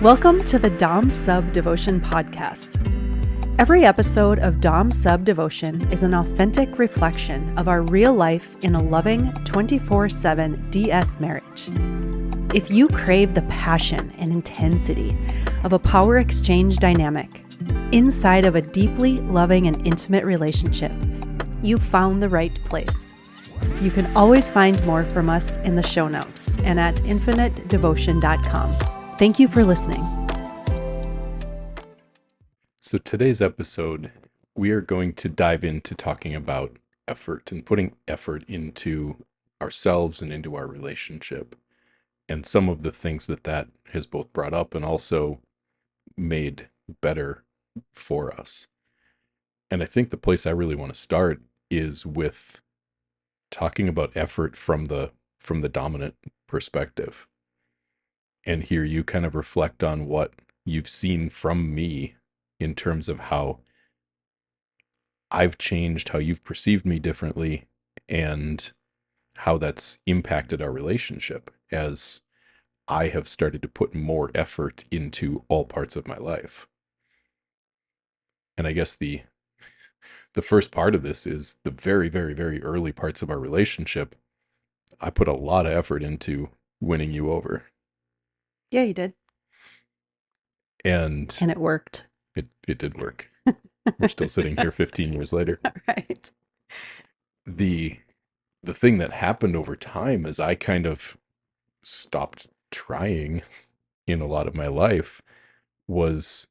Welcome to the Dom Sub Devotion Podcast. Every episode of Dom Sub Devotion is an authentic reflection of our real life in a loving 24/7 DS marriage. If you crave the passion and intensity of a power exchange dynamic inside of a deeply loving and intimate relationship, you've found the right place. You can always find more from us in the show notes and at infinitedevotion.com. Thank you for listening. So today's episode, we are going to dive into talking about effort and putting effort into ourselves and into our relationship, and some of the things that has both brought up and also made better for us. And I think the place I really want to start is with talking about effort from the dominant perspective, and hear you kind of reflect on what you've seen from me in terms of how I've changed, how you've perceived me differently, and how that's impacted our relationship as I have started to put more effort into all parts of my life. And I guess the first part of this is the very, very, very early parts of our relationship. I put a lot of effort into winning you over. Yeah, you did. And it worked. It did work. We're still sitting here 15 years later. Right. The thing that happened over time is I kind of stopped trying in a lot of my life was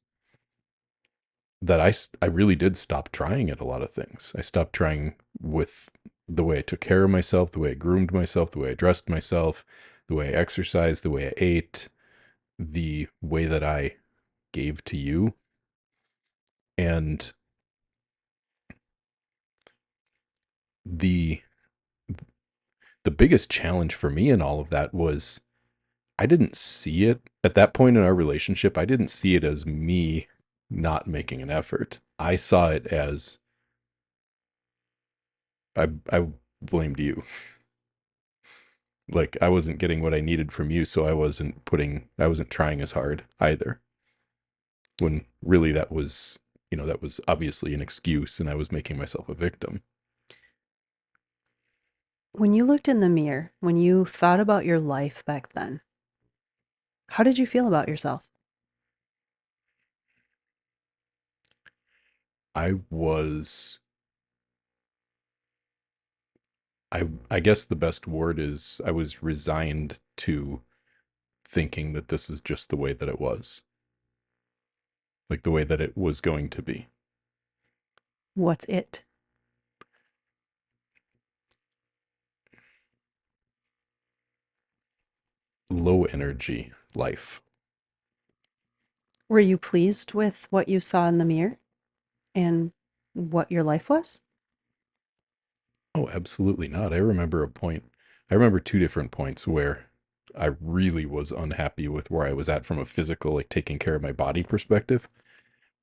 that I really did stop trying at a lot of things. I stopped trying with the way I took care of myself, the way I groomed myself, the way I dressed myself, the way I exercised, the way I ate, the way that I gave to you. And the biggest challenge for me in all of that was I didn't see it at that point in our relationship. I didn't see it as me not making an effort. I saw it as I blamed you. Like I wasn't getting what I needed from you, so I wasn't trying as hard either. When really that was obviously an excuse and I was making myself a victim. When you looked in the mirror, when you thought about your life back then, how did you feel about yourself? I guess the best word is I was resigned to thinking that this is just the way that it was. Like the way that it was going to be. What's it? Low energy life. Were you pleased with what you saw in the mirror and what your life was? Oh, absolutely not. I remember two different points where I really was unhappy with where I was at from a physical, like taking care of my body perspective.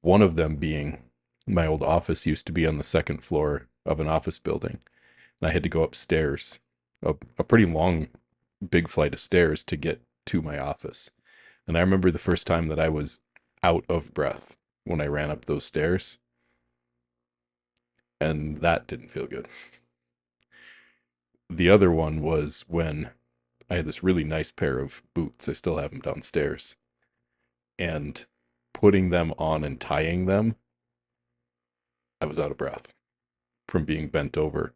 One of them being my old office used to be on the second floor of an office building. And I had to go upstairs, a pretty long, big flight of stairs to get to my office. And I remember the first time that I was out of breath when I ran up those stairs. And that didn't feel good. The other one was when I had this really nice pair of boots. I still have them downstairs. And putting them on and tying them, I was out of breath from being bent over.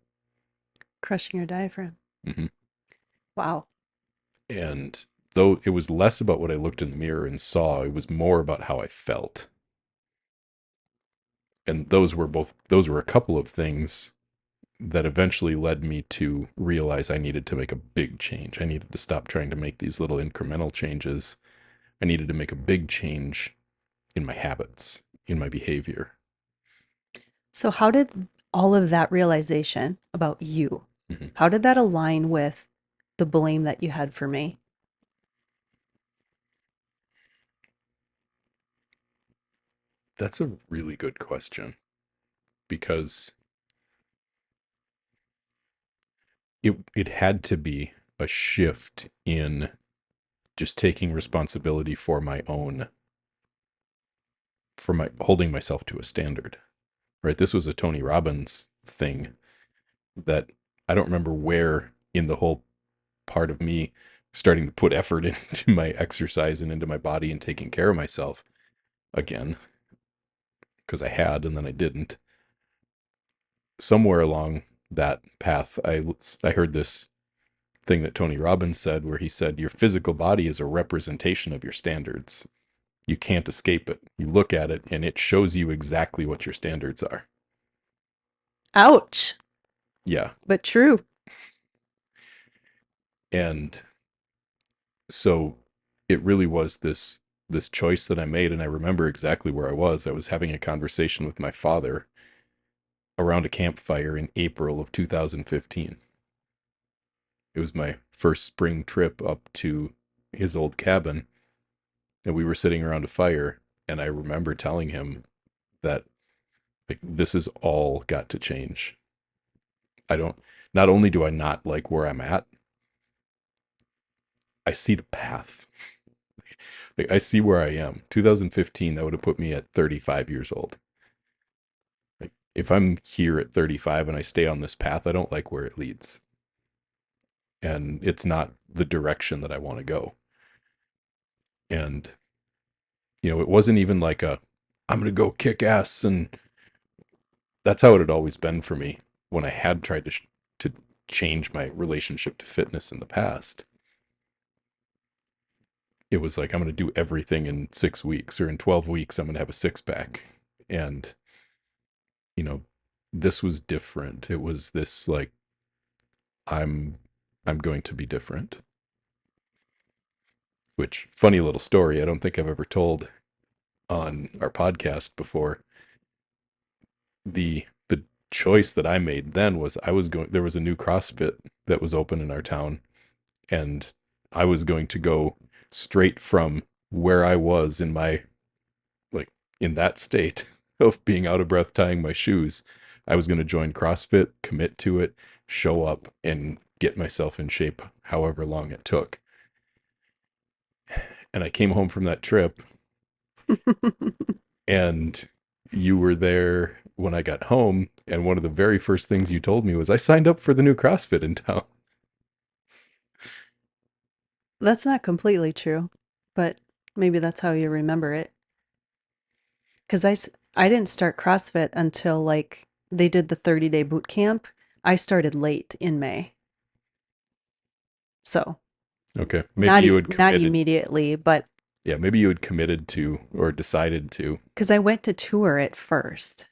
Crushing your diaphragm. Mm-hmm. Wow. And though it was less about what I looked in the mirror and saw, it was more about how I felt. And those were a couple of things that eventually led me to realize I needed to make a big change. I needed to stop trying to make these little incremental changes. I needed to make a big change in my habits, in my behavior. So how did all of that realization about you, Mm-hmm. how did that align with the blame that you had for me? That's a really good question because it had to be a shift in just taking responsibility for my holding myself to a standard, right? This was a Tony Robbins thing that I don't remember where in the whole part of me starting to put effort into my exercise and into my body and taking care of myself again, because I had and then I didn't. Somewhere along that path, I heard this thing that Tony Robbins said, where he said, your physical body is a representation of your standards. You can't escape it. You look at it and it shows you exactly what your standards are. Ouch. Yeah. But true. And so it really was this choice that I made, and I remember exactly where I was. I was having a conversation with my father around a campfire in April of 2015. It was my first spring trip up to his old cabin, and we were sitting around a fire, and I remember telling him that, like, this has all got to change. I don't, not only do I not like where I'm at, I see the path. Like, I see where I am. 2015, that would have put me at 35 years old. Like, if I'm here at 35 and I stay on this path, I don't like where it leads. And it's not the direction that I want to go. And, it wasn't even like I'm going to go kick ass. And that's how it had always been for me when I had tried to change my relationship to fitness in the past. It was like, I'm going to do everything in 6 weeks, or in 12 weeks, I'm going to have a six pack. And, you know, this was different. It was this, like, I'm going to be different. Which, funny little story, I don't think I've ever told on our podcast before. The choice that I made then was, there was a new CrossFit that was open in our town, and I was going to go straight from where I was in my, like, in that state of being out of breath tying my shoes. I was going to join CrossFit, commit to it, show up, and get myself in shape however long it took. And I came home from that trip, and you were there when I got home, and one of the very first things you told me was, I signed up for the new CrossFit in town. That's not completely true, but maybe that's how you remember it. Because I didn't start CrossFit until like they did the 30-day boot camp. I started late in May. So Okay, maybe you had not committed. immediately, but Yeah, maybe you had committed to, or decided to. because I went to tour it first.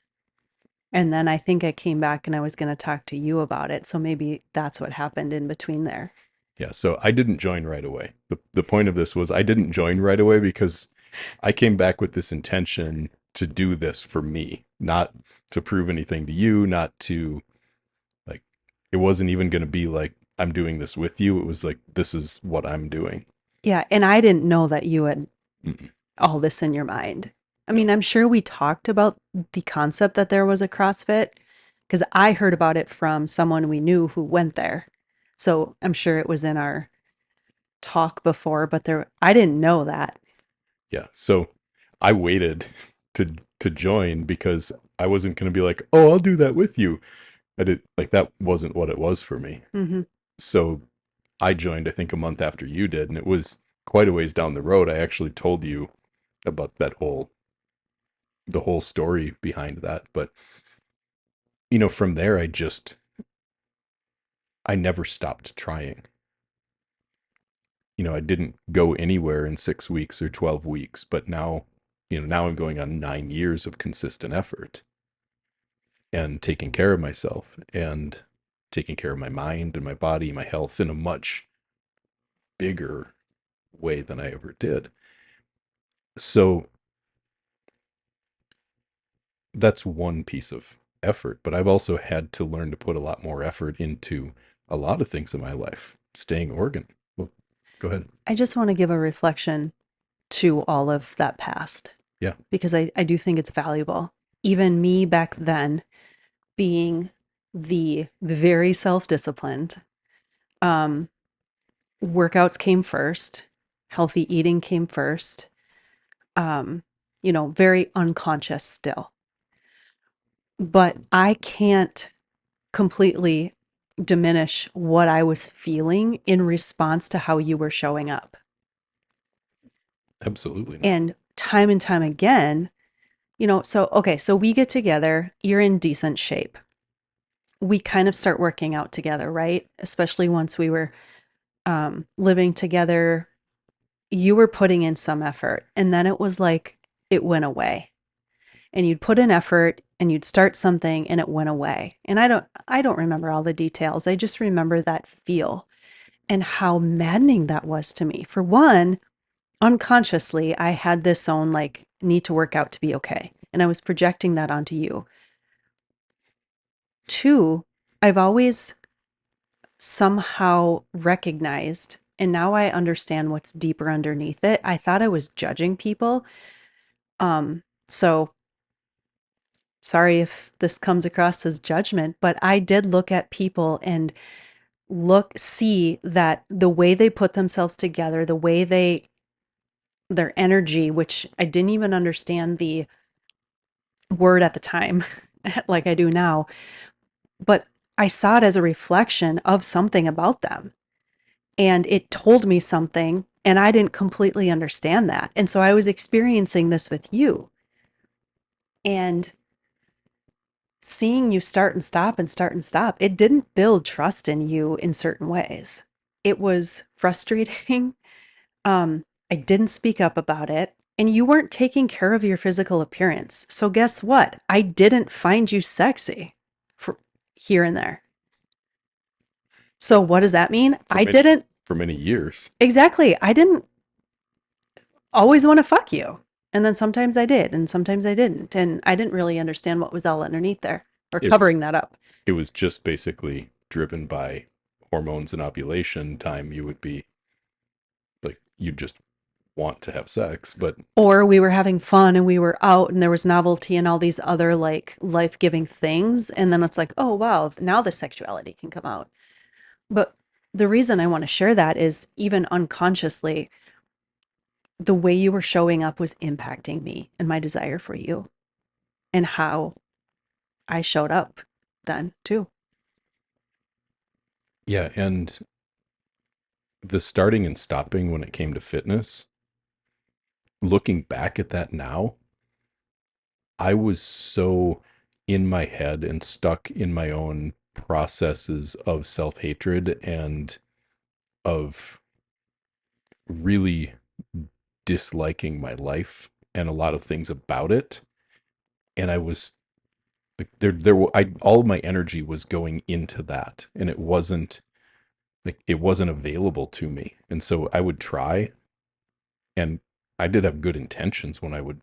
And then I think I came back and I was going to talk to you about it. So maybe that's what happened in between there. Yeah, so I didn't join right away. The point of this was, I didn't join right away because I came back with this intention to do this for me, not to prove anything to you, not to, like, it wasn't even going to be like, I'm doing this with you. It was like, this is what I'm doing. Yeah. And I didn't know that you had Mm-mm. all this in your mind. I No. mean, I'm sure we talked about the concept that there was a CrossFit because I heard about it from someone we knew who went there. So I'm sure it was in our talk before, but I didn't know that. Yeah. So I waited to join because I wasn't going to be like, oh, I'll do that with you. I did, like, that wasn't what it was for me. Mm-hmm. So I joined, I think, a month after you did, and it was quite a ways down the road. I actually told you about the whole story behind that. But, from there, I never stopped trying. I didn't go anywhere in 6 weeks or 12 weeks, but now I'm going on 9 years of consistent effort and taking care of myself and taking care of my mind and my body, my health in a much bigger way than I ever did. So that's one piece of effort, but I've also had to learn to put a lot more effort into a lot of things in my life. Staying organ. Well, go ahead. I just want to give a reflection to all of that past. Yeah. Because I do think it's valuable. Even me back then being the very self-disciplined, workouts came first. Healthy eating came first. Um, very unconscious still. But I can't completely diminish what I was feeling in response to how you were showing up. Absolutely not. And time again, okay, so we get together, you're in decent shape. We kind of start working out together, right? Especially once we were living together, you were putting in some effort. And then it was like it went away. And you'd put in effort and you'd start something and it went away. And I don't remember all the details. I just remember that feel and how maddening that was to me. For one, unconsciously, I had this own like need to work out to be okay. And I was projecting that onto you. Two, I've always somehow recognized, and now I understand what's deeper underneath it. I thought I was judging people. So sorry if this comes across as judgment, but I did look at people and see that the way they put themselves together, the way their energy, which I didn't even understand the word at the time, like I do now, but I saw it as a reflection of something about them. And it told me something, and I didn't completely understand that. And so I was experiencing this with you. And seeing you start and stop and start and stop, it didn't build trust in you in certain ways. It was frustrating. I didn't speak up about it, and you weren't taking care of your physical appearance. So guess what? I didn't find you sexy for here and there. So what does that mean? For I many didn't for many years. exactly. I didn't always want to fuck you. And then sometimes I did, and sometimes I didn't. And I didn't really understand what was all underneath there or It covering that up. it was just basically driven by hormones and ovulation time. You would be like, you just want to have sex, but Or we were having fun and we were out and there was novelty and all these other like life giving things. And then it's like, oh, wow, now the sexuality can come out. But the reason I want to share that is even unconsciously, the way you were showing up was impacting me and my desire for you and how I showed up then too. yeah, and the starting and stopping when it came to fitness, looking back at that now, I was so in my head and stuck in my own processes of self-hatred and of really disliking my life and a lot of things about it. And I was like, all of my energy was going into that, and it wasn't available to me. And so I would try, and I did have good intentions when I would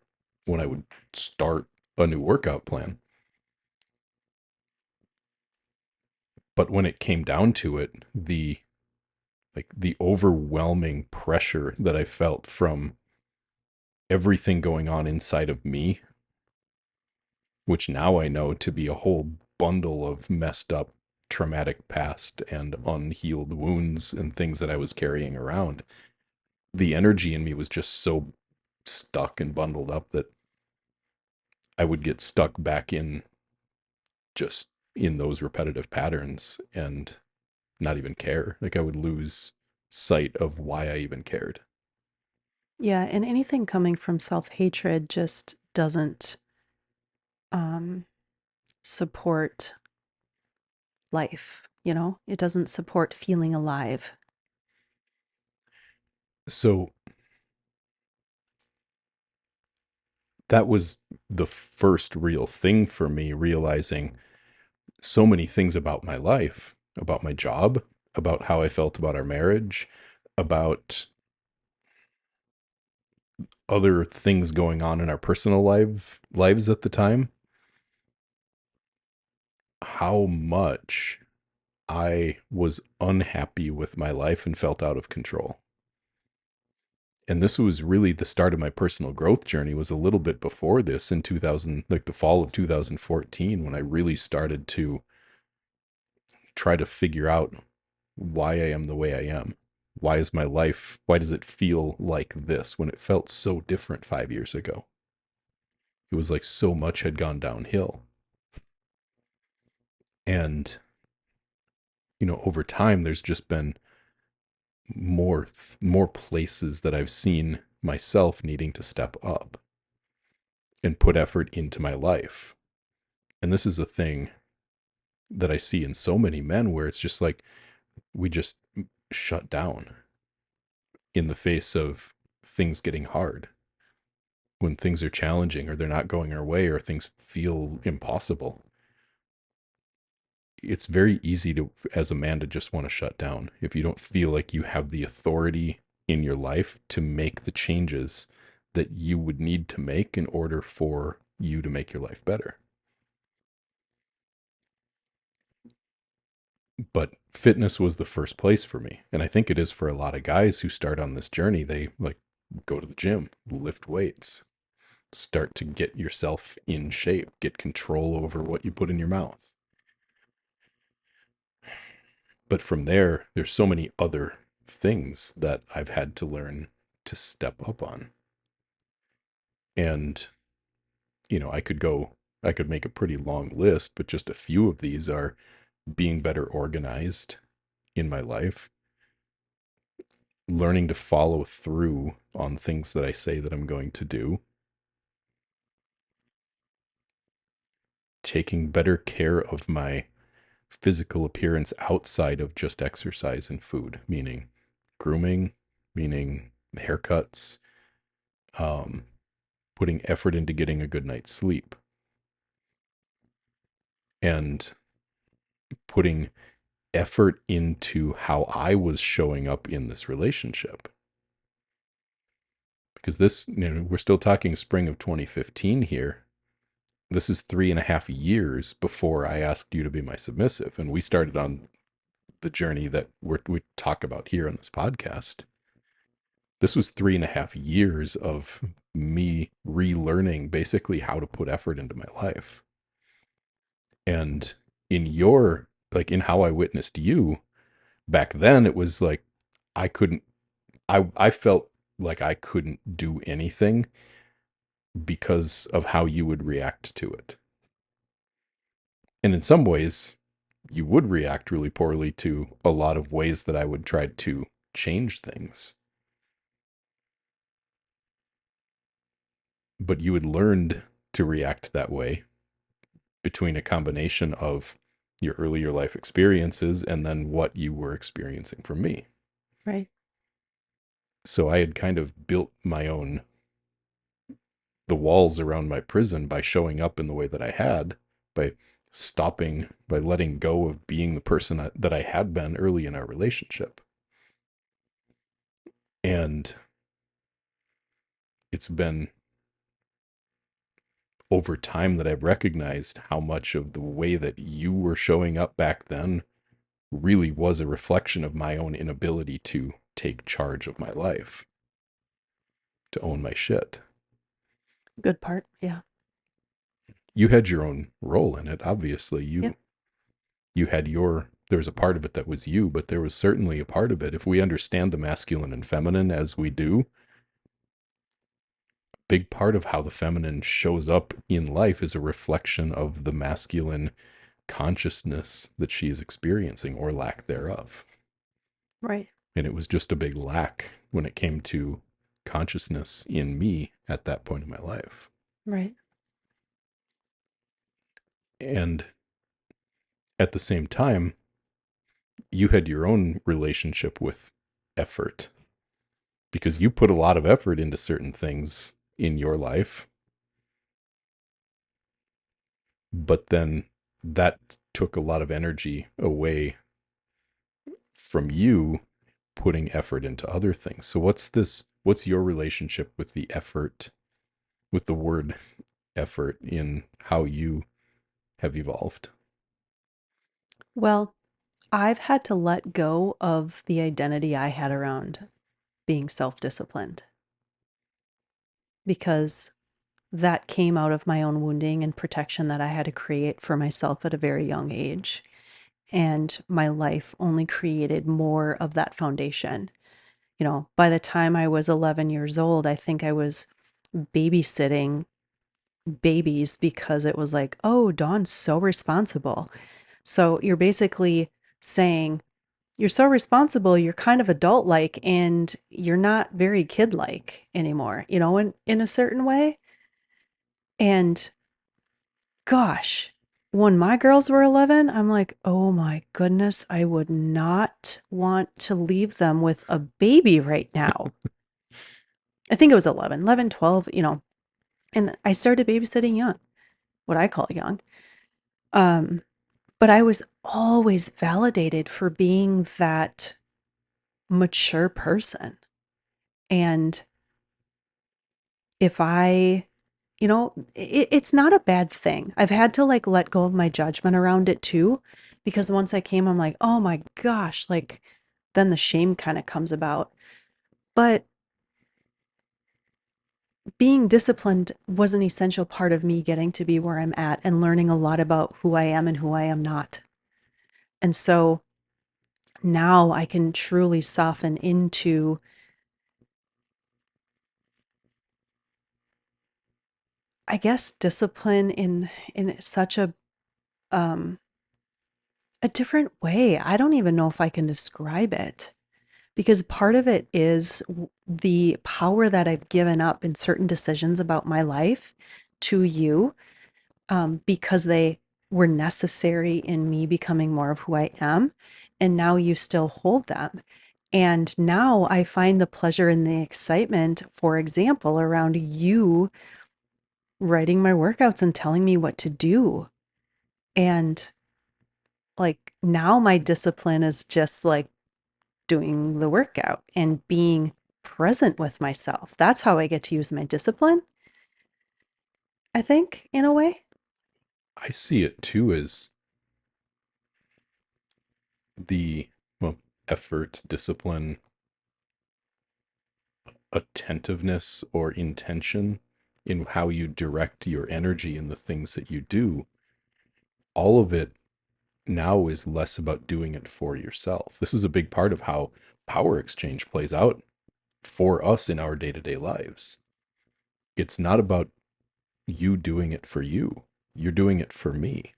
start a new workout plan. But when it came down to it, the overwhelming pressure that I felt from everything going on inside of me, which now I know to be a whole bundle of messed up traumatic past and unhealed wounds and things that I was carrying around. The energy in me was just so stuck and bundled up that I would get stuck back in just in those repetitive patterns and not even care. Like I would lose sight of why I even cared. Yeah. And anything coming from self hatred just doesn't um, support life. It doesn't support feeling alive. So that was the first real thing for me, realizing so many things about my life, about my job, about how I felt about our marriage, about other things going on in our personal lives at the time, how much I was unhappy with my life and felt out of control. And this was really the start of my personal growth journey, was a little bit before this in 2000, like the fall of 2014, when I really started to try to figure out why I am the way I am, why does it feel like this when it felt so different 5 years ago? It was like so much had gone downhill. And, over time, there's just been more places that I've seen myself needing to step up and put effort into my life. And this is a thing that I see in so many men where it's just like we just shut down in the face of things getting hard. When things are challenging or they're not going our way or things feel impossible, it's very easy to, as a man, to just want to shut down if you don't feel like you have the authority in your life to make the changes that you would need to make in order for you to make your life better. But fitness was the first place for me. And I think it is for a lot of guys who start on this journey. They like go to the gym, lift weights, start to get yourself in shape, get control over what you put in your mouth. But from there, there's so many other things that I've had to learn to step up on. And, I could make a pretty long list, but just a few of these are being better organized in my life, learning to follow through on things that I say that I'm going to do, taking better care of my physical appearance outside of just exercise and food, meaning grooming, meaning haircuts, putting effort into getting a good night's sleep, and putting effort into how I was showing up in this relationship. Because this, we're still talking spring of 2015 here. This is 3.5 years before I asked you to be my submissive. And we started on the journey that we talk about here on this podcast. This was 3.5 years of me relearning basically how to put effort into my life. And in how I witnessed you back then, it was like I felt like I couldn't do anything because of how you would react to it. And in some ways, you would react really poorly to a lot of ways that I would try to change things. But you had learned to react that way between a combination of your earlier life experiences and then what you were experiencing from me. Right. So I had kind of built the walls around my prison by showing up in the way that I had, by letting go of being the person that I had been early in our relationship. And it's been over time that I've recognized how much of the way that you were showing up back then really was a reflection of my own inability to take charge of my life, to own my shit. Good part. Yeah. You had your own role in it. Obviously, you had there was a part of it that was you, but there was certainly a part of it. If we understand the masculine and feminine as we do, a big part of how the feminine shows up in life is a reflection of the masculine consciousness that she is experiencing or lack thereof. Right. And it was just a big lack when it came to consciousness in me at that point in my life. Right. And at the same time, you had your own relationship with effort because you put a lot of effort into certain things in your life. But then that took a lot of energy away from you putting effort into other things. So what's your relationship with the effort, with the word effort in how you have evolved? Well, I've had to let go of the identity I had around being self-disciplined because that came out of my own wounding and protection that I had to create for myself at a very young age. And my life only created more of that foundation. By the time I was 11 years old, I think I was babysitting babies because it was like, oh, Dawn's so responsible. So you're basically saying, you're so responsible, you're kind of adult like, and you're not very kid like anymore, in a certain way. And gosh, when my girls were 11, I'm like, oh my goodness, I would not want to leave them with a baby right now. I think it was 11, 12, and I started babysitting young, what I call young. Um, but I was always validated for being that mature person. And if it's not a bad thing. I've had to like let go of my judgment around it too, because once I came, I'm like, oh my gosh, like then the shame kind of comes about. But being disciplined was an essential part of me getting to be where I'm at and learning a lot about who I am and who I am not. And so now I can truly soften into, I guess, discipline in such um a different way. I don't even know if I can describe it, because part of it is the power that I've given up in certain decisions about my life to you, because they were necessary in me becoming more of who I am. And now you still hold them. And now I find the pleasure and the excitement, for example, around you writing my workouts and telling me what to do. And like now my discipline is just like doing the workout and being present with myself. That's how I get to use my discipline, I think, in a way. I see it too as the, well, effort, discipline, attentiveness, or intention in how you direct your energy in the things that you do. All of it now is less about doing it for yourself. This is a big part of how power exchange plays out for us in our day-to-day lives. It's not about you doing it for you. You're doing it for me.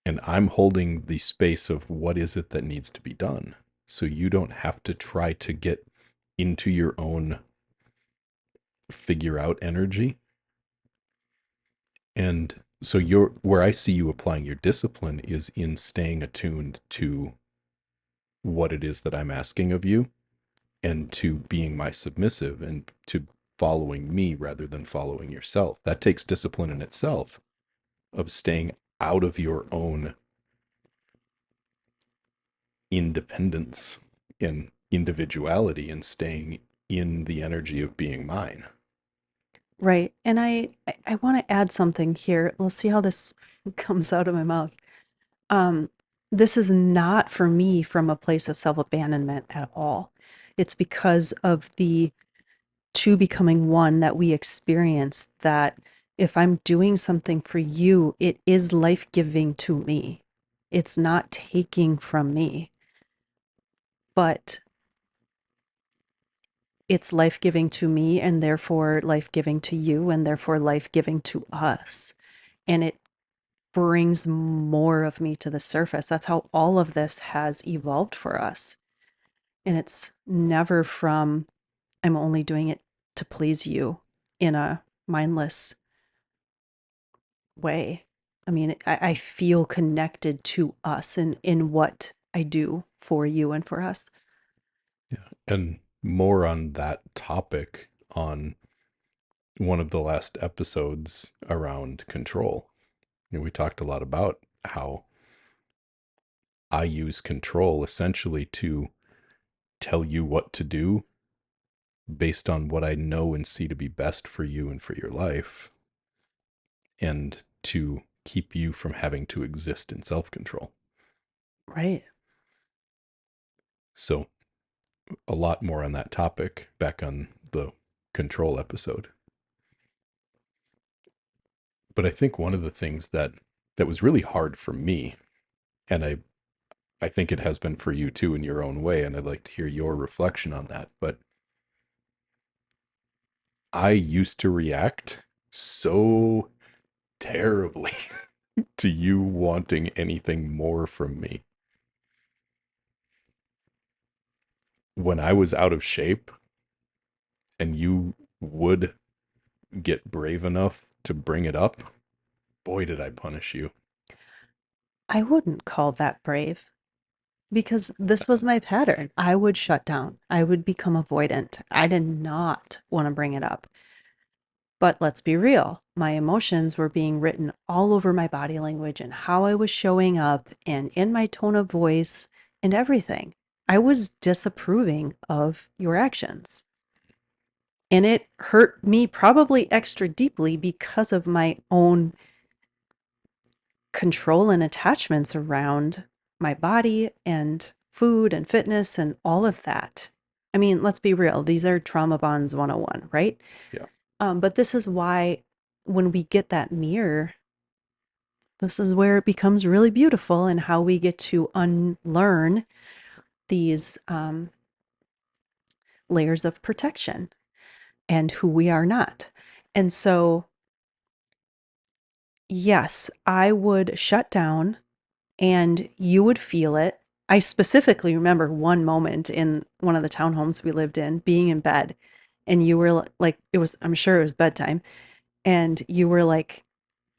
And I'm holding the space of what is it that needs to be done. So you don't have to try to get into your own figure out energy. And so where I see you applying your discipline is in staying attuned to what it is that I'm asking of you, and to being my submissive, and to following me rather than following yourself. That takes discipline in itself, of staying out of your own independence and individuality and staying in the energy of being mine. Right. And I want to add something here. Let's see how this comes out of my mouth. Um, this is not for me from a place of self-abandonment at all. It's because of the two becoming one that we experience, that if I'm doing something for you, it is life-giving to me. It's not taking from me, but it's life-giving to me and therefore life-giving to you and therefore life-giving to us. And it brings more of me to the surface. That's how all of this has evolved for us. And it's never from, I'm only doing it to please you in a mindless way. I mean, I feel connected to us in what I do for you and for us. Yeah. And more on that topic on one of the last episodes around control. We talked a lot about how I use control essentially to tell you what to do based on what I know and see to be best for you and for your life, and to keep you from having to exist in self-control. Right. So a lot more on that topic back on the control episode. But I think one of the things that was really hard for me, and I think it has been for you too in your own way, and I'd like to hear your reflection on that. But I used to react so terribly to you wanting anything more from me. When I was out of shape and you would get brave enough to bring it up, boy, did I punish you. I wouldn't call that brave because this was my pattern. I would shut down. I would become avoidant. I did not want to bring it up. But let's be real. My emotions were being written all over my body language and how I was showing up and in my tone of voice and everything. I was disapproving of your actions. And it hurt me probably extra deeply because of my own control and attachments around my body and food and fitness and all of that. I mean, let's be real. These are trauma bonds 101, right? Yeah. But this is why when we get that mirror, this is where it becomes really beautiful and how we get to unlearn these layers of protection and who we are not. And so, yes, I would shut down and you would feel it. I specifically remember one moment in one of the townhomes we lived in, being in bed, and you were like, I'm sure it was bedtime, and you were like,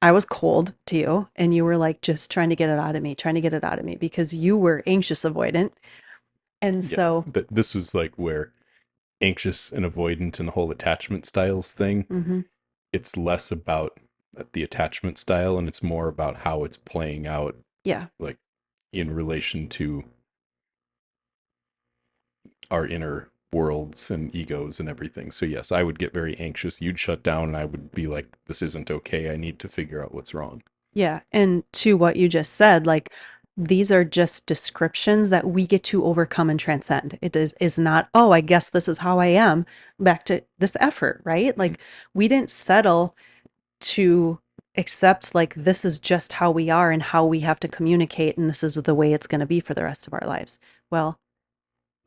I was cold to you, and you were like, just trying to get it out of me, trying to get it out of me because you were anxious avoidant. And Yeah. so, This was like where anxious and avoidant and the whole attachment styles thing, mhm, it's less about the attachment style and it's more about how it's playing out, yeah, like in relation to our inner worlds and egos and everything. So yes, I would get very anxious. You'd shut down and I would be like, this isn't okay. I need to figure out what's wrong. yeah. And to what you just said, like, these are just descriptions that we get to overcome and transcend. It is not, oh, I guess this is how I am, back to this effort, right? Like, we didn't settle to accept, like, this is just how we are and how we have to communicate, and this is the way it's going to be for the rest of our lives. Well,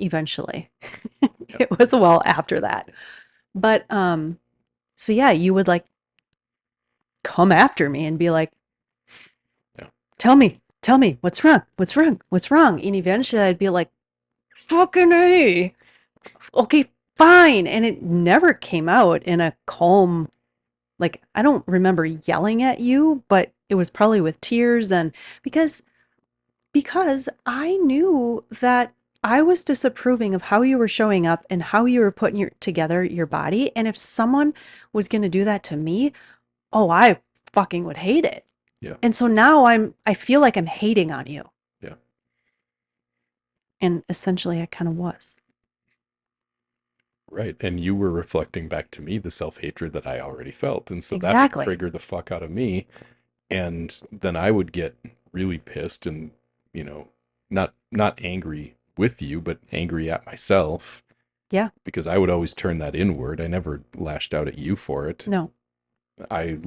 eventually. Yep. It was a while after that. But so yeah, you would like come after me and be like, Yeah. tell me, what's wrong? What's wrong? What's wrong? And eventually I'd be like, fucking A. Okay, fine. And it never came out in a calm, like, I don't remember yelling at you, but it was probably with tears and because I knew that I was disapproving of how you were showing up and how you were putting together your body. And if someone was going to do that to me, oh, I fucking would hate it. Yeah. And so now I feel like I'm hating on you. Yeah. And essentially I kind of was. Right. And you were reflecting back to me the self-hatred that I already felt. And so that would Exactly. trigger the fuck out of me. And then I would get really pissed and, you know, not angry with you, but angry at myself. Yeah. Because I would always turn that inward. I never lashed out at you for it. No. I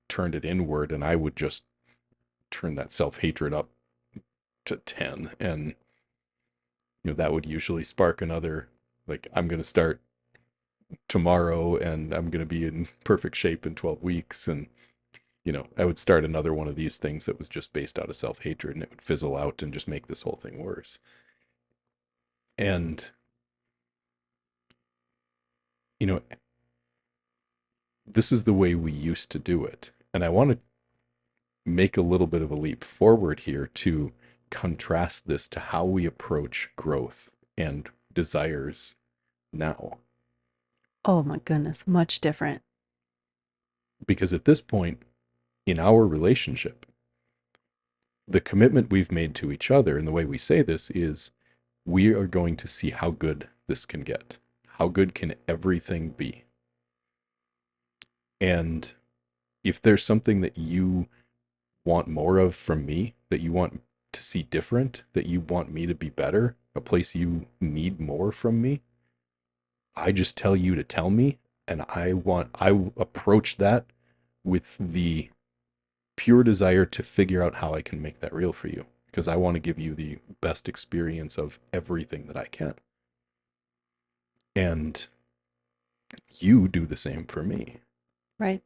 turned it inward and I would just turn that self-hatred up to 10 and that would usually spark another, like, I'm going to start tomorrow and I'm going to be in perfect shape in 12 weeks and I would start another one of these things that was just based out of self-hatred and it would fizzle out and just make this whole thing worse. And this is the way we used to do it. And I want to make a little bit of a leap forward here to contrast this to how we approach growth and desires now. Oh my goodness, much different. Because at this point in our relationship, the commitment we've made to each other and the way we say this is we are going to see how good this can get. How good can everything be? And if there's something that you want more of from me, that you want to see different, that you want me to be better, a place you need more from me, I just tell you to tell me, and I approach that with the pure desire to figure out how I can make that real for you. because I want to give you the best experience of everything that I can. And you do the same for me. Right.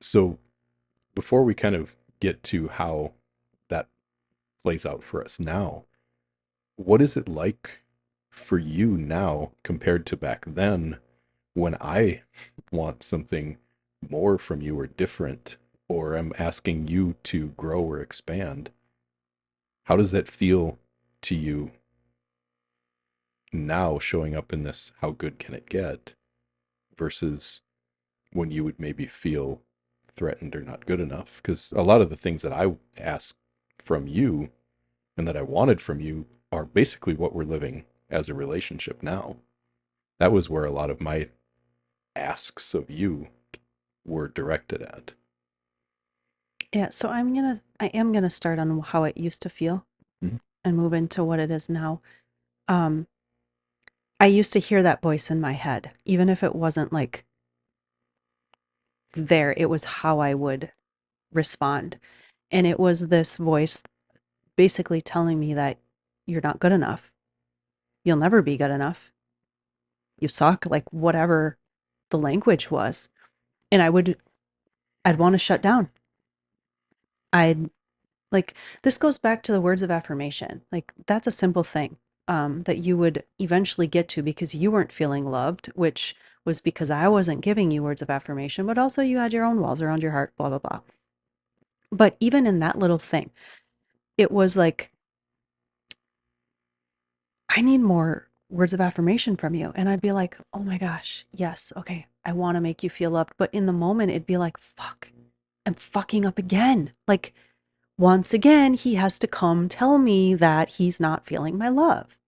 So before we kind of get to how that plays out for us now, what is it like for you now compared to back then when I want something more from you or different, or I'm asking you to grow or expand? How does that feel to you now showing up in this how good can it get versus when you would maybe feel threatened or not good enough? Because a lot of the things that I ask from you and that I wanted from you are basically what we're living as a relationship now. That was where a lot of my asks of you were directed at. Yeah. So I am gonna start on how it used to feel Mhm. and move into what it is now. Um, I used to hear that voice in my head, even if it wasn't like there, it was how I would respond. And it was this voice basically telling me that you're not good enough. You'll never be good enough. You suck, like whatever the language was. And I'd want to shut down. I'd like, this goes back to the words of affirmation. Like, that's a simple thing that you would eventually get to because you weren't feeling loved, which was because I wasn't giving you words of affirmation, but also you had your own walls around your heart, blah, blah, blah. But even in that little thing, it was like, I need more words of affirmation from you. And I'd be like, oh my gosh, yes, okay, I want to make you feel loved. But in the moment, it'd be like, fuck, I'm fucking up again. Like, once again, he has to come tell me that he's not feeling my love.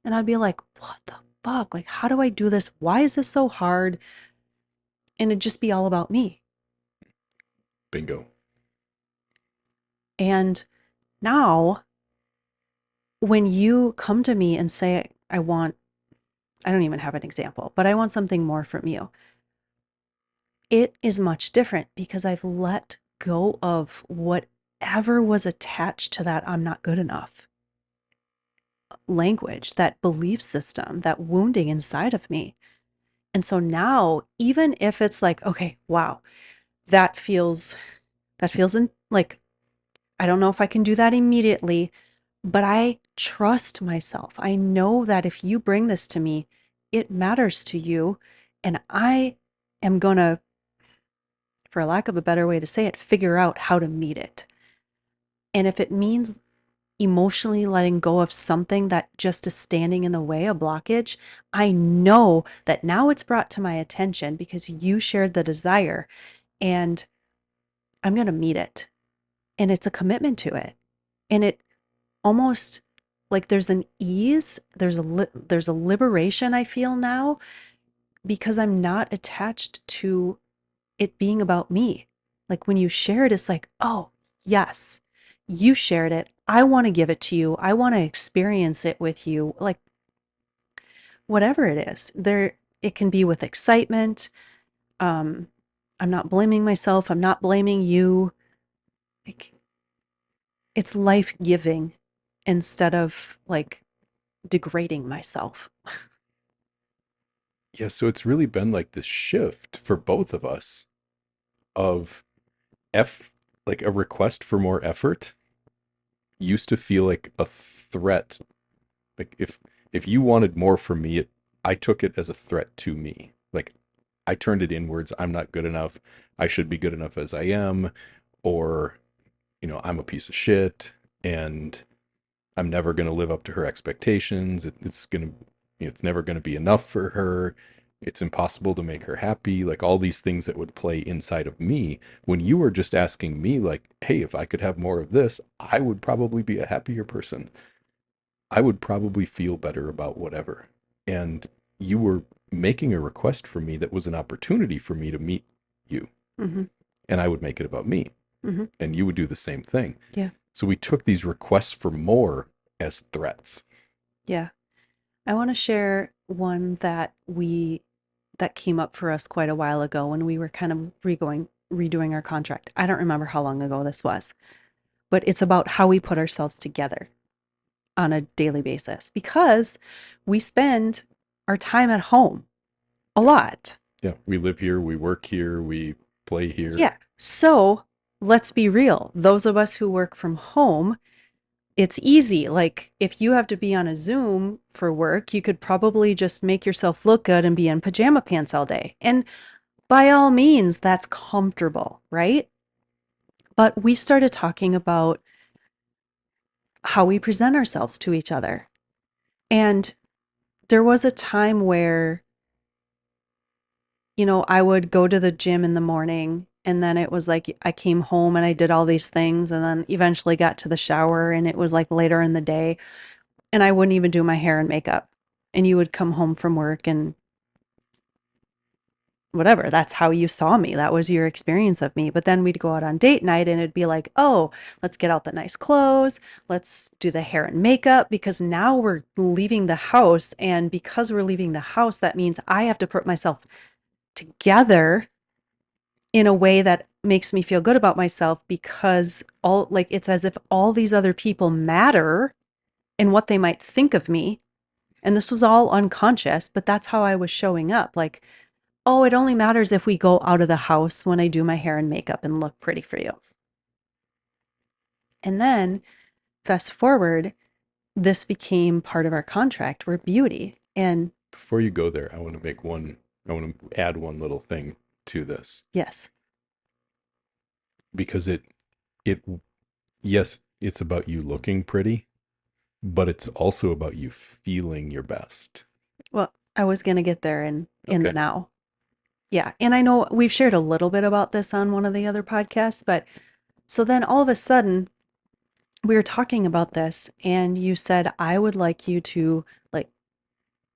And I'd be like, what the fuck? Like, how do I do this? Why is this so hard? And it'd just be all about me. Bingo. And now, when you come to me and say, I don't even have an example, but I want something more from you, it is much different because I've let go of whatever was attached to that I'm not good enough language, that belief system, that wounding inside of me. And so now, even if it's like, okay, wow, that feels like, I don't know if I can do that immediately, but I trust myself. I know that if you bring this to me, it matters to you. And I am going to, for lack of a better way to say it, figure out how to meet it. And if it means emotionally letting go of something that just is standing in the way, a blockage, I know that now it's brought to my attention because you shared the desire and I'm going to meet it. And it's a commitment to it. And it almost like there's an ease, there's a liberation I feel now because I'm not attached to it being about me. Like when you share it, it's like, oh, yes, you shared it. I want to give it to you. I want to experience it with you. Like whatever it is, it can be with excitement. Um, I'm not blaming myself. I'm not blaming you. Like, it's life giving instead of like degrading myself. Yeah, so it's really been like this shift for both of us of F like a request for more effort used to feel like a threat. Like if you wanted more from me, I took it as a threat to me. Like I turned it inwards. I'm not good enough. I should be good enough as I am, or I'm a piece of shit, and I'm never going to live up to her expectations. It's never going to be enough for her. It's impossible to make her happy. Like all these things that would play inside of me when you were just asking me, like, hey, if I could have more of this, I would probably be a happier person. I would probably feel better about whatever. And you were making a request for me that was an opportunity for me to meet you. Mm-hmm. And I would make it about me. Mm-hmm. And you would do the same thing. Yeah. So we took these requests for more as threats. Yeah. I want to share one that came up for us quite a while ago when we were kind of redoing our contract. I don't remember how long ago this was, but it's about how we put ourselves together on a daily basis because we spend our time at home a lot. Yeah, we live here, we work here, we play here. Yeah. So let's be real. Those of us who work from home, it's easy. Like if you have to be on a Zoom for work, you could probably just make yourself look good and be in pajama pants all day. And by all means, that's comfortable, right? But we started talking about how we present ourselves to each other. And there was a time where, I would go to the gym in the morning and then it was like I came home and I did all these things and then eventually got to the shower and it was like later in the day and I wouldn't even do my hair and makeup. And you would come home from work and whatever, that's how you saw me. That was your experience of me. But then we'd go out on date night and it'd be like, oh, let's get out the nice clothes. Let's do the hair and makeup because now we're leaving the house. And because we're leaving the house, that means I have to put myself together in a way that makes me feel good about myself because it's as if all these other people matter in what they might think of me. And this was all unconscious, but that's how I was showing up. Like, oh, it only matters if we go out of the house when I do my hair and makeup and look pretty for you. And then fast forward, this became part of our contract. We're beauty. And Before you go there, I want to add one little thing to this yes, because it, yes, it's about you looking pretty, but it's also about you feeling your best. well, I was going to get there in the Okay. now. Yeah. And I know we've shared a little bit about this on one of the other podcasts, but so then all of a sudden we were talking about this and you said, I would like you to like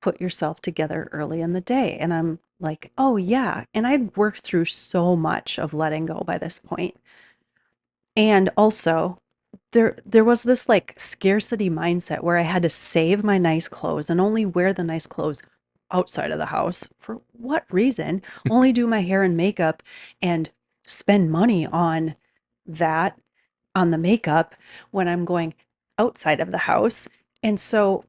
put yourself together early in the day. And I'm like, oh yeah. And I'd worked through so much of letting go by this point. And also there was this like scarcity mindset where I had to save my nice clothes and only wear the nice clothes outside of the house. For what reason? Only do my hair and makeup and spend money on that, on the makeup when I'm going outside of the house. And so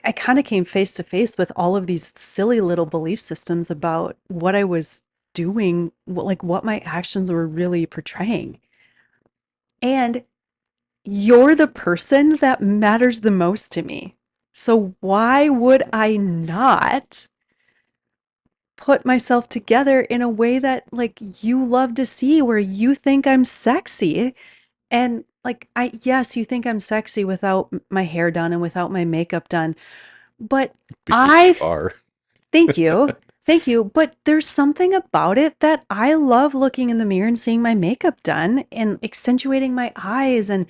I kind of came face to face with all of these silly little belief systems about what I was doing, what my actions were really portraying. And you're the person that matters the most to me. So why would I not put myself together in a way that like you love to see where you think I'm sexy and like yes, you think I'm sexy without my hair done and without my makeup done, but Because you I are. thank you. Thank you, but there's something about it that I love looking in the mirror and seeing my makeup done and accentuating my eyes and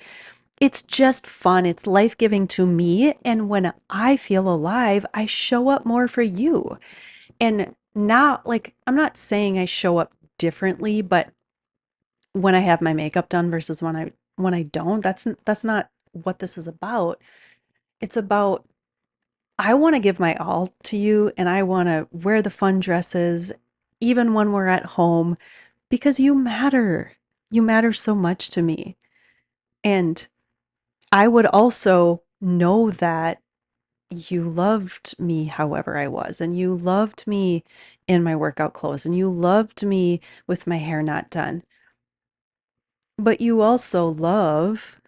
it's just fun. It's life-giving to me. And when I feel alive, I show up more for you. And now, like, I'm not saying I show up differently, but when I have my makeup done versus when I don't, that's not what this is about. It's about I want to give my all to you and I want to wear the fun dresses even when we're at home because you matter. You matter so much to me. And I would also know that you loved me however I was, and you loved me in my workout clothes, and you loved me with my hair not done. But you also love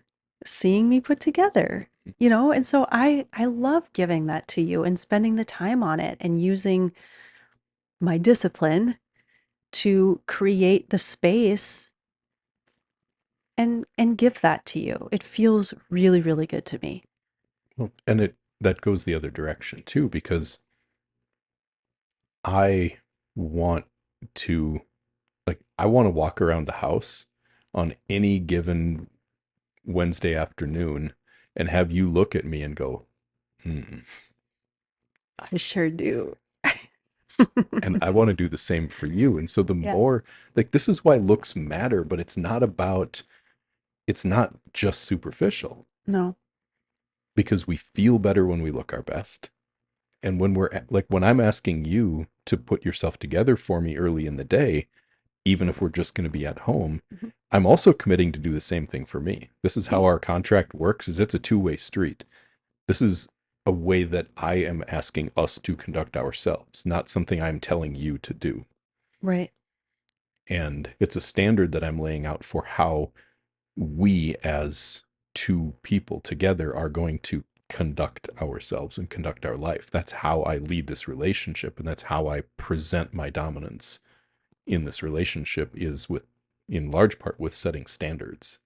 seeing me put together, And so I love giving that to you and spending the time on it and using my discipline to create the space and give that to you. It feels really, really good to me. Well, and that goes the other direction too, because I want to I want to walk around the house on any given Wednesday afternoon and have you look at me and go, hmm. I sure do. And I want to do the same for you. And so the Yeah. more this is why looks matter, but it's not just superficial No. because we feel better when we look our best. And when when I'm asking you to put yourself together for me early in the day, even if we're just going to be at home, Mhm. I'm also committing to do the same thing for me. This is how our contract works, is it's a two-way street. This is a way that I am asking us to conduct ourselves, not something I'm telling you to do. Right. And it's a standard that I'm laying out for how we as two people together are going to conduct ourselves and conduct our life. That's how I lead this relationship, and that's how I present my dominance in this relationship, is with, in large part, with setting standards.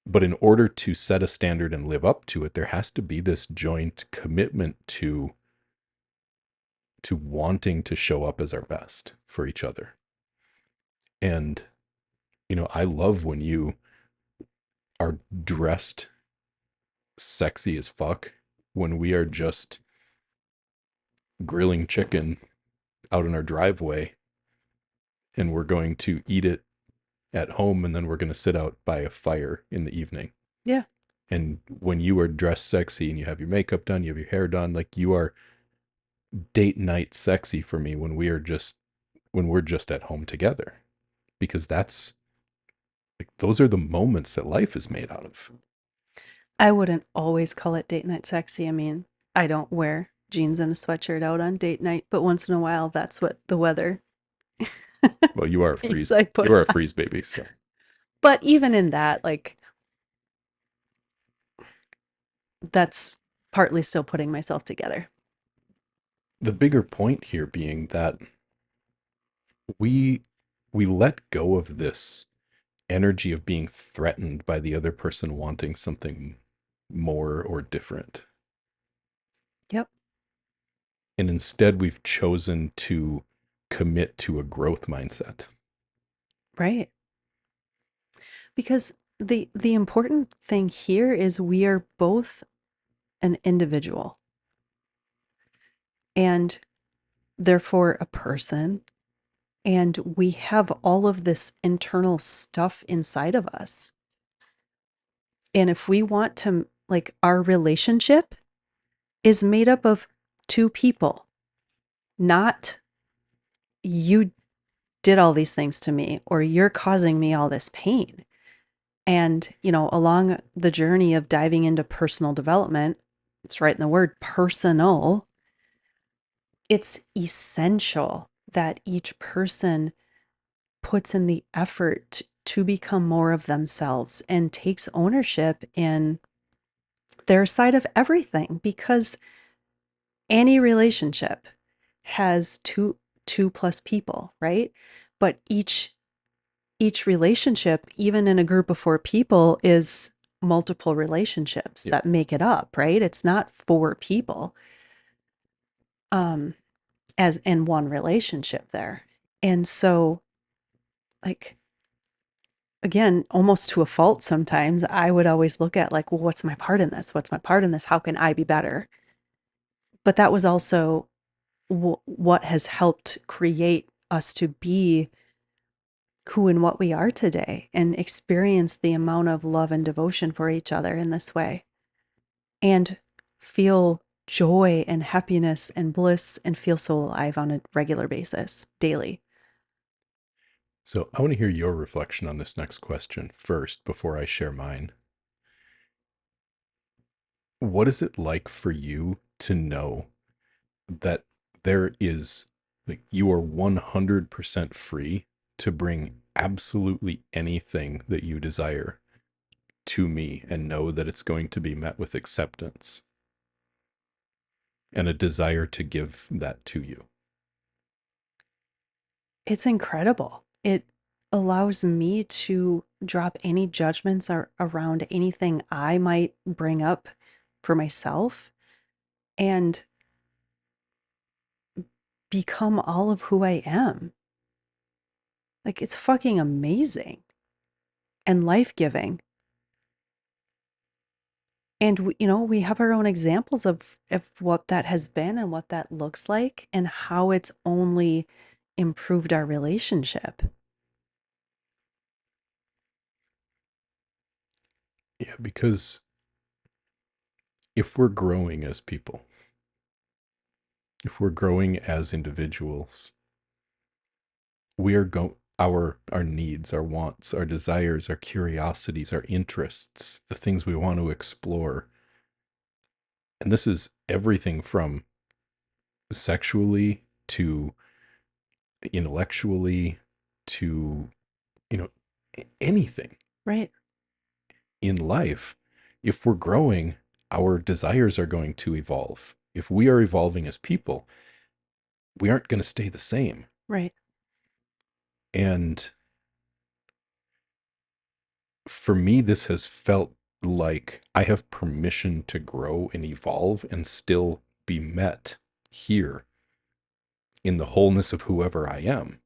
But in order to set a standard and live up to it, there has to be this joint commitment to wanting to show up as our best for each other. And I love when you are dressed sexy as fuck, when we are just grilling chicken out in our driveway and we're going to eat it at home, and then we're going to sit out by a fire in the evening. Yeah. And when you are dressed sexy and you have your makeup done, you have your hair done, like you are date night sexy for me when we're just at home together, because that's like, those are the moments that life is made out of. I wouldn't always call it date night sexy. I mean, I don't wear jeans and a sweatshirt out on date night, but once in a while, that's what the weather Well, you are a means freeze. I You put are a on. freeze baby. So But even in that, like, that's partly still putting myself together. the bigger point here being that we we let go of this energy of being threatened by the other person wanting something more or different. Yep. And instead we've chosen to commit to a growth mindset. Right. Because the important thing here is we are both an individual and therefore a person, and we have all of this internal stuff inside of us. And if we want to, like, our relationship is made up of two people, not you did all these things to me or you're causing me all this pain. And, along the journey of diving into personal development, it's right in the word personal, it's essential that each person puts in the effort to become more of themselves and takes ownership in their side of everything, because any relationship has two plus people, right? But each relationship, even in a group of four people, is multiple relationships Yep. that make it up, right? It's not four people um as in one relationship there. And so, like, again, almost to a fault sometimes, I would always look at, like, well, what's my part in this? What's my part in this? How can I be better? But that was also what has helped create us to be who and what we are today and experience the amount of love and devotion for each other in this way, and feel joy and happiness and bliss and feel so alive on a regular basis, daily. So I want to hear your reflection on this next question first before I share mine. What is it like for you to know that there is, like, you are 100% free to bring absolutely anything that you desire to me, and know that it's going to be met with acceptance and a desire to give that to you? It's incredible. It allows me to drop any judgments around anything I might bring up for myself and become all of who I am. Like, it's fucking amazing and life-giving. And we have our own examples of what that has been and what that looks like and how it's only improved our relationship. Yeah, because if we're growing as people, if we're growing as individuals, we are going our needs, our wants, our desires, our curiosities, our interests, the things we want to explore. And this is everything from sexually to intellectually to, you know, anything Right. in life. If we're growing, our desires are going to evolve. If we are evolving as people, we aren't going to stay the same. Right. And for me, this has felt like I have permission to grow and evolve and still be met here in the wholeness of whoever I am,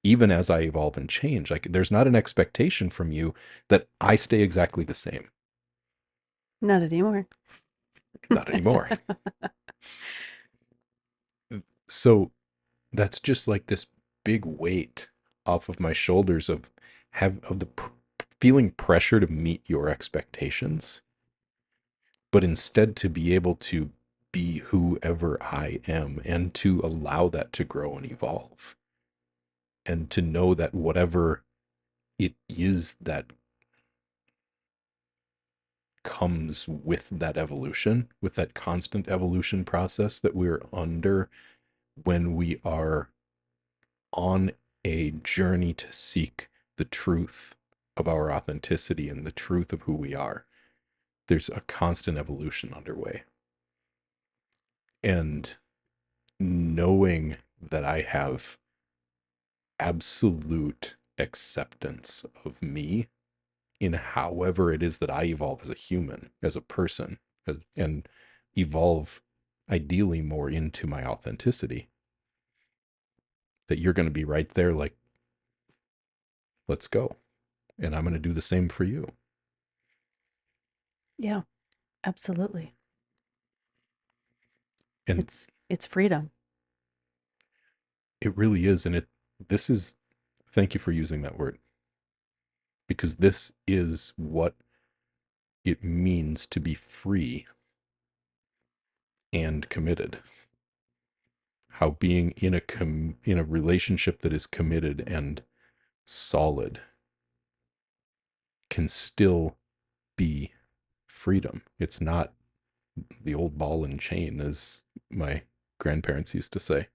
even as I evolve and change. Like, there's not an expectation from you that I stay exactly the same. Not anymore. Not anymore. So that's just like this big weight off of my shoulders of the feeling pressure to meet your expectations, but instead to be able to be whoever I am and to allow that to grow and evolve, and to know that whatever it is that comes with that evolution, with that constant evolution process that we're under when we are on a journey to seek the truth of our authenticity and the truth of who we are. There's a constant evolution underway. And knowing that I have absolute acceptance of me in however it is that I evolve as a human, as a person, and evolve ideally more into my authenticity, that you're going to be right there, like, let's go. And I'm going to do the same for you. Yeah, absolutely. And It's freedom. it really is. And this is, thank you for using that word, because this is what it means to be free and committed. How being in a relationship that is committed and solid can still be freedom. It's not the old ball and chain, as my grandparents used to say.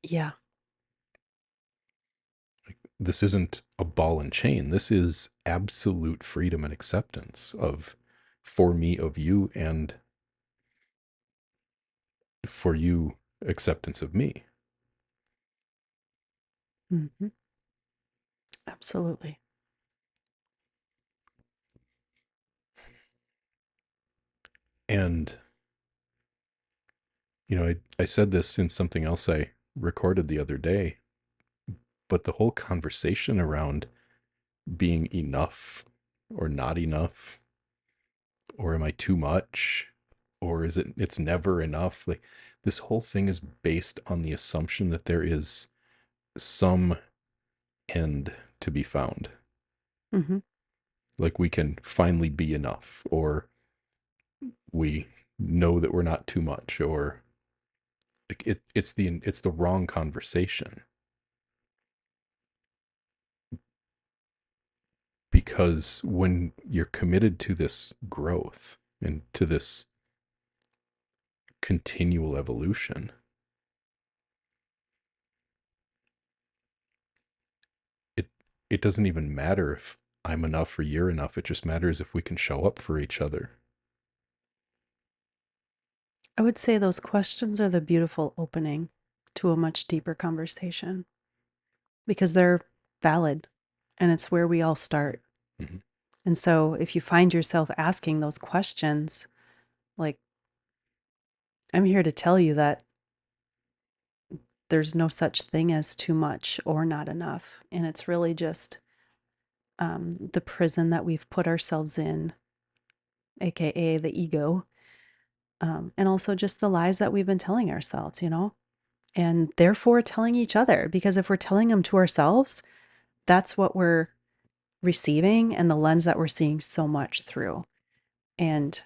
Yeah. This isn't a ball and chain. This is absolute freedom and acceptance of, for me, of you, and for you, acceptance of me. Hmm. Absolutely. And, I said this in something else I recorded the other day, but the whole conversation around being enough or not enough, or am I too much, or it's never enough, like, this whole thing is based on the assumption that there is some end to be found. Hmm. Like, we can finally be enough, or we know that we're not too much, or like, it's the wrong conversation, because when you're committed to this growth and to this continual evolution, it it doesn't even matter if I'm enough or you're enough. It just matters if we can show up for each other. I would say those questions are the beautiful opening to a much deeper conversation because they're valid and it's where we all start. Mm-hmm. And so if you find yourself asking those questions, like, I'm here to tell you that there's no such thing as too much or not enough. And it's really just the prison that we've put ourselves in, AKA the ego, and also just the lies that we've been telling ourselves, and therefore telling each other. Because if we're telling them to ourselves, that's what we're receiving and the lens that we're seeing so much through. And,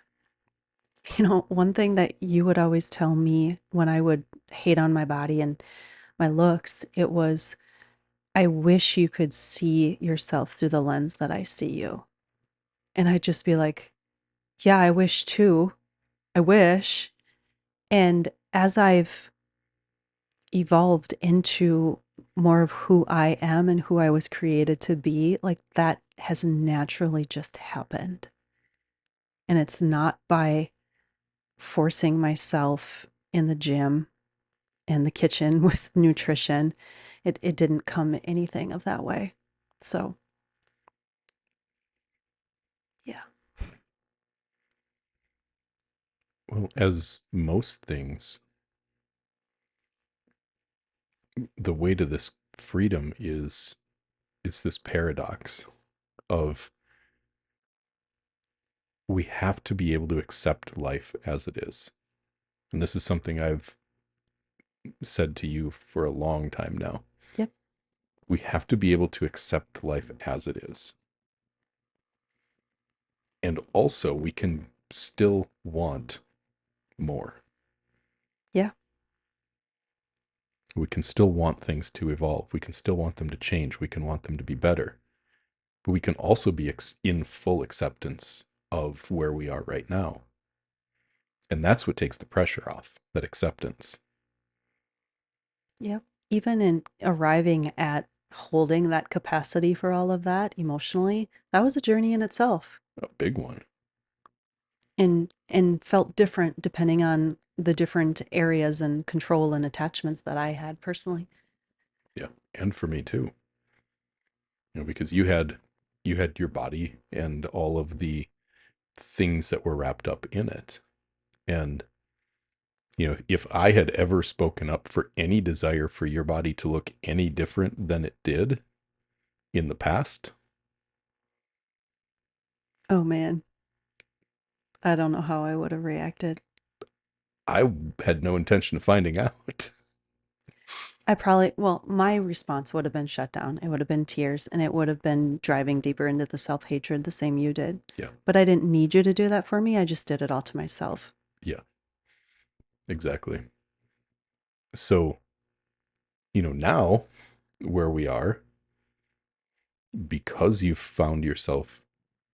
one thing that you would always tell me when I would hate on my body and my looks, it was I wish you could see yourself through the lens that I see you. And I'd just be like, yeah, I wish too. I wish. And as I've evolved into more of who I am and who I was created to be, like that has naturally just happened. And it's not by forcing myself in the gym and the kitchen with nutrition. It didn't come anything of that way. So, yeah. Well, as most things, the way to this freedom is it's this paradox of we have to be able to accept life as it is. And this is something I've said to you for a long time now. Yep. We have to be able to accept life as it is. And also, we can still want more. Yeah. We can still want things to evolve. We can still want them to change. We can want them to be better. But we can also be in full acceptance of where we are right now. And that's what takes the pressure off, that acceptance. Yep. Even in arriving at holding that capacity for all of that emotionally, that was a journey in itself. A big one. And felt different depending on the different areas and control and attachments that I had personally. Yeah. And for me too. Because you had your body and all of the things that were wrapped up in it. And if I had ever spoken up for any desire for your body to look any different than it did in the past, Oh man, I don't know how I would have reacted. I had no intention of finding out. Well, my response would have been shut down. It would have been tears and it would have been driving deeper into the self hatred the same you did. Yeah. But I didn't need you to do that for me. I just did it all to myself. Yeah, exactly. So, now where we are, because you've found yourself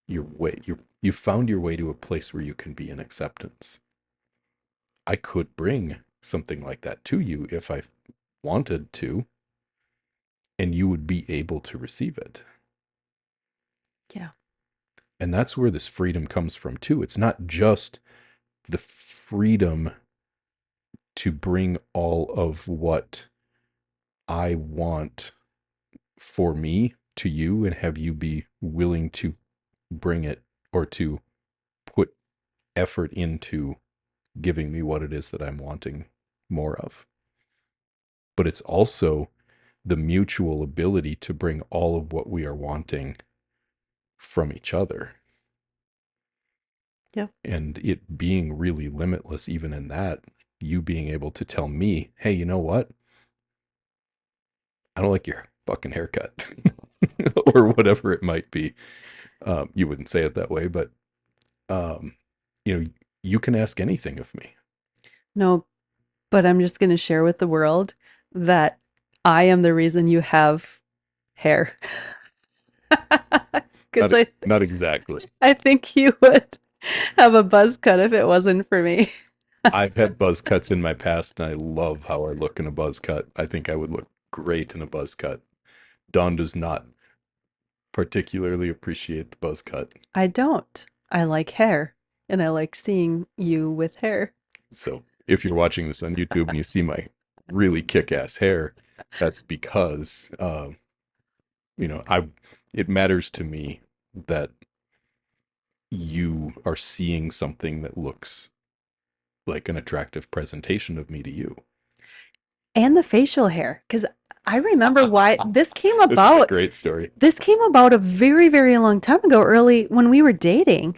your way, you found your way to a place where you can be in acceptance. I could bring something like that to you if I wanted to, and you would be able to receive it. Yeah. And that's where this freedom comes from too. It's not just the freedom to bring all of what I want for me to you and have you be willing to bring it or to put effort into giving me what it is that I'm wanting more of. But it's also the mutual ability to bring all of what we are wanting from each other. Yeah. And it being really limitless, even in that, you being able to tell me, hey, you know what? I don't like your fucking haircut or whatever it might be. You wouldn't say it that way, but um, you can ask anything of me. No, but I'm just going to share with the world that I am the reason you have hair. Because Not exactly. I think you would have a buzz cut if it wasn't for me. I've had buzz cuts in my past, and I love how I look in a buzz cut. I think I would look great in a buzz cut. Dawn does not particularly appreciate the buzz cut. I don't. I like hair, and I like seeing you with hair. So if you're watching this on YouTube and you see my really kick-ass hair, that's because I it matters to me that you are seeing something that looks like an attractive presentation of me to you. And the facial hair, because I remember why this came This is a about. great story. This came about a very, very long time ago, early when we were dating.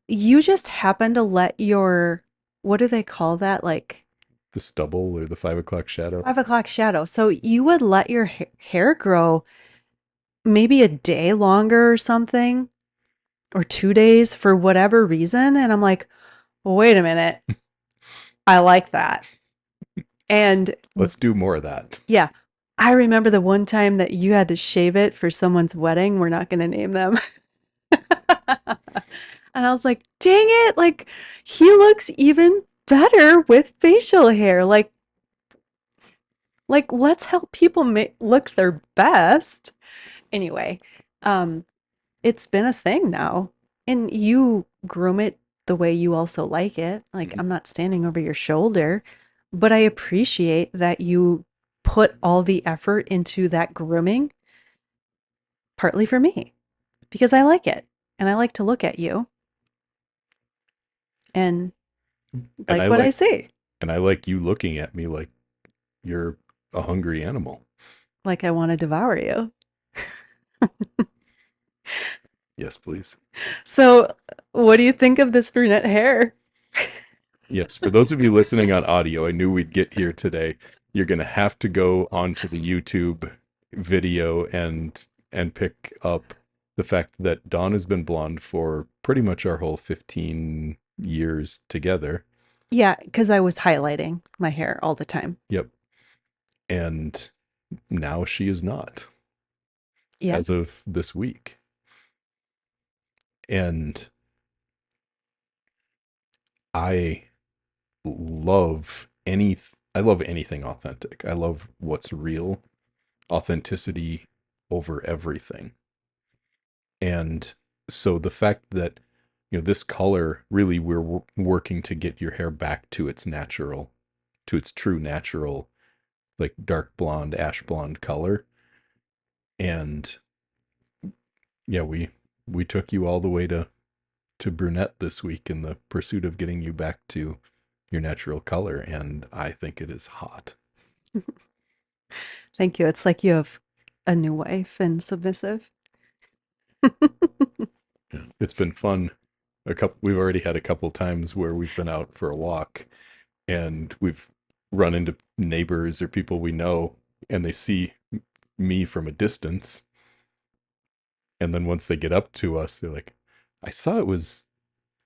You just happened to let your, what do they call that? Like The stubble or the 5 o'clock shadow. 5 o'clock shadow. So you would let your hair grow maybe a day longer or something, or 2 days for whatever reason. And I'm like, well, wait a minute. I like that. And Let's do more of that. yeah, I remember the one time that you had to shave it for someone's wedding. We're not going to name them. And I was like, dang it. Like, he looks even better with facial hair. Like, let's help people look their best. Anyway, um, it's been a thing now. And you groom it the way you also like it. Like, Mhm. I'm not standing over your shoulder, but I appreciate that you put all the effort into that grooming, partly for me, because I like it and I like to look at you and And I like what I like see, and I like you looking at me like you're a hungry animal. like I want to devour you. Yes, please. So, what do you think of this brunette hair? Yes, for those of you listening on audio, I knew we'd get here today. You're going to have to go onto the YouTube video and pick up the fact that Dawn has been blonde for pretty much our whole 15 years together. Yeah, because I was highlighting my hair all the time. Yep. And now she is not Yeah. as of this week. And I I love anything authentic. I love what's real, authenticity over everything. And so the fact that this color, really we're working to get your hair back to its natural, to its true natural, like dark blonde, ash blonde color. And yeah, we took you all the way to brunette this week in the pursuit of getting you back to your natural color, and I think it is hot. Thank you. It's like you have a new wife and submissive. Yeah. It's been fun. We've already had a couple times where we've been out for a walk and we've run into neighbors or people we know, and they see me from a distance, and then once they get up to us, they're like, I saw it was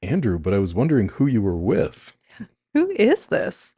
Andrew, but I was wondering who you were with. Who is this?